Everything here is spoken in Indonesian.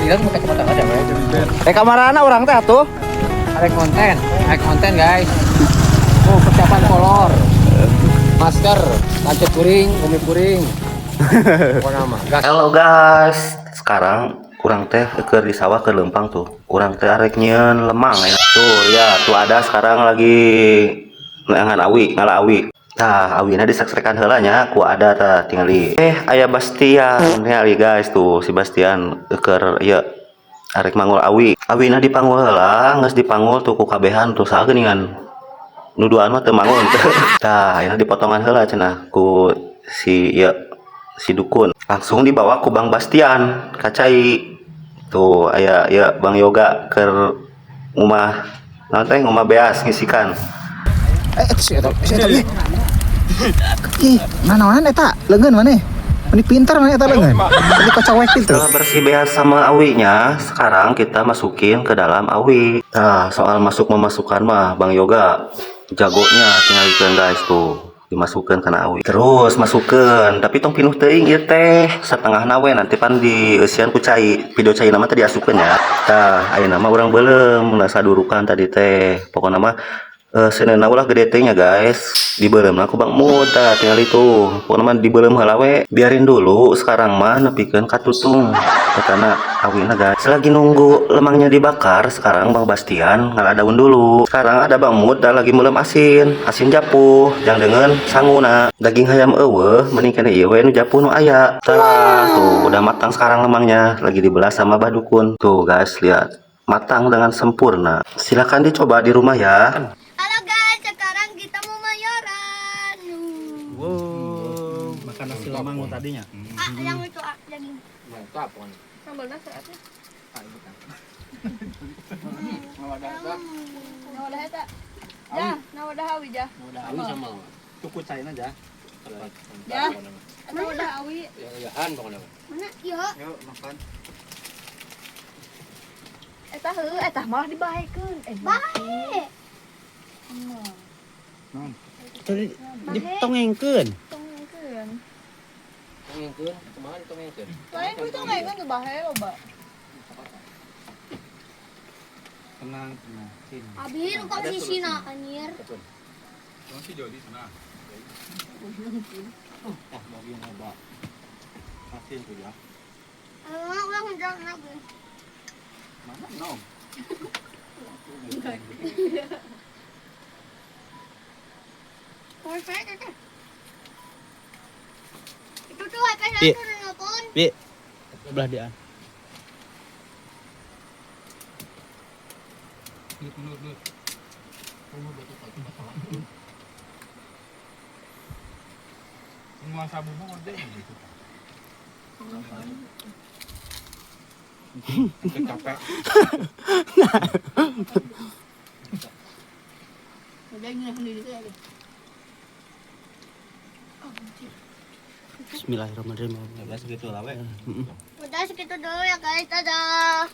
Bilang pakai kacamata ada, guys. Kamarana orang teh atuh. Ada konten guys. Oh, persiapan kolor, masker, lanjut kuring, bumi kuring. Apa nama? Halo guys, sekarang kurang teh ke di sawah ke Lempang tuh. Kurang teh arek nyieun lemang ya. Tuh ya, tuh ada sekarang lagi ngan awi, ngala awi. Nah, awina disaksikan heula nya ku ada tah tingali. Aya Bastian tingali guys tuh si Bastian keur ieu arek mangul awi. Awina dipanggul heula, geus dipanggul tuh ku kabehan tuh saha geuningan. Nuduhan mah teu mangun teh. Tah, ayeuna dipotongan heula cenah ku si ieu si dukun. Langsung dibawa ku Bang Bastian kacai tuh aya ya Bang Yoga ke rumah nanti rumah beas ngisikan Mana eta leungeun maneh ini pintar maneh eta leungeun ini kocawek gitu. Setelah bersih beas sama awinya, sekarang kita masukin ke dalam awi. Nah, soal memasukkan mah Bang Yoga jagonya, tinggalkan guys tuh dimasukkan kena awi terus masukkan tapi tong pinuh teuing ieu teh setengah nawe nanti pan di eusian ku cai video cai nama tadi asukeun ya. Tah ayeuna mah urang beuleum nasa durukan tadi teh pokokna mah seuneuna ulah gede teh nya guys dibeuleum aku Bang Mud tah tinggal itu pokokna mah dibeuleum heula we biarin dulu sekarang mah nepikeun katutung karena awina guys. Selagi nunggu lemangnya dibakar sekarang Bang Bastian ngalah daun dulu. Sekarang ada Bang Mud dah lagi meuleum asin japuh yang dengan sanguna daging ayam eueuh mending kene ieu we nu japuh nu aya. Tah tuh udah matang sekarang lemangnya lagi dibelah sama badukun tuh guys, lihat matang dengan sempurna. Silakan dicoba di rumah ya. Halo guys, sekarang kita mau mayoran. Wow, makan nasi lemang tadinya. Yang itu daging. Mantap kan. Sambal nasi apa? Nawadah eta. Ya, nawadah awi jah. Awi sama. Tuku cain aja. Ya. Nawadah awi. Ya han pokoknya. Mana? Yuk. Yuk makan. Eta heuh, eta malah dibahekeun. Bae. Tadi ditongengkeun. Tongengkeun. Tongengkeun, kumaha ditongengkeun? Lain kuwi tongengkeun teu bahe loba. Tenang. Abi lu kang sisina anjir. Masih jauh di sana. Tah bagian loba. Asin tuh ya. Ulang jangan lagi. Mana nom? Itu tuh wifi saya tuh nelpon. Bi. Belah dia. Nur. Semua sabu mau ada gitu. Capek. Udah nyerah sendiri tuh ya. Bismillahirrahmanirrahim. Segitu lah we. Udah segitu dulu ya guys, dadah.